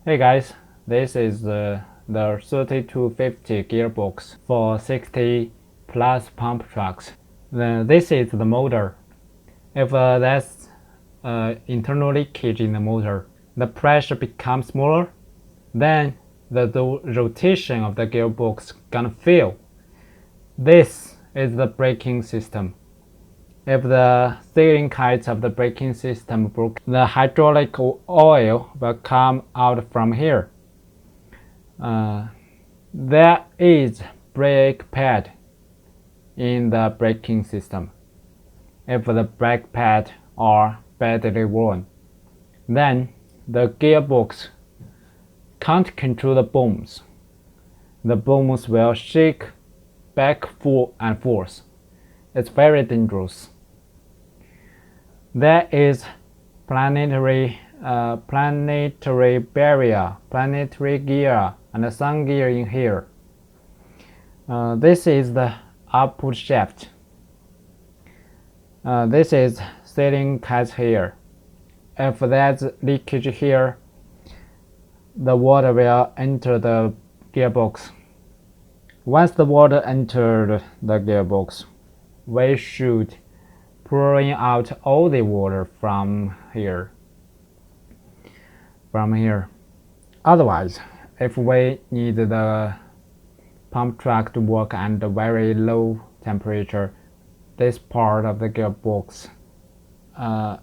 Hey guys, this is the 3250 gearbox for 60 plus pump trucks. This is the motor. If there's internal leakage in the motor, the pressure becomes smaller, then the rotation of the gearbox gonna fail. This is the braking system. If the sealing kites of the braking system broke, the hydraulic oil will come out from here. There is brake pad in the braking system. If the brake pad are badly worn, then the gearbox can't control the booms. The booms will shake back and forth. It's very dangerous. There is planetary barrier, planetary gear, and sun gear in here. This is the output shaft. This is sealing kites here. If there's leakage here, the water will enter the gearbox. Once the water entered the gearbox, we should pouring out all the water from here. Otherwise, if we need the pump truck to work at a very low temperature, this part of the gearbox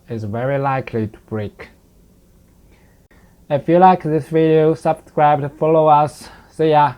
is very likely to break. If you like this video, subscribe to follow us. See ya!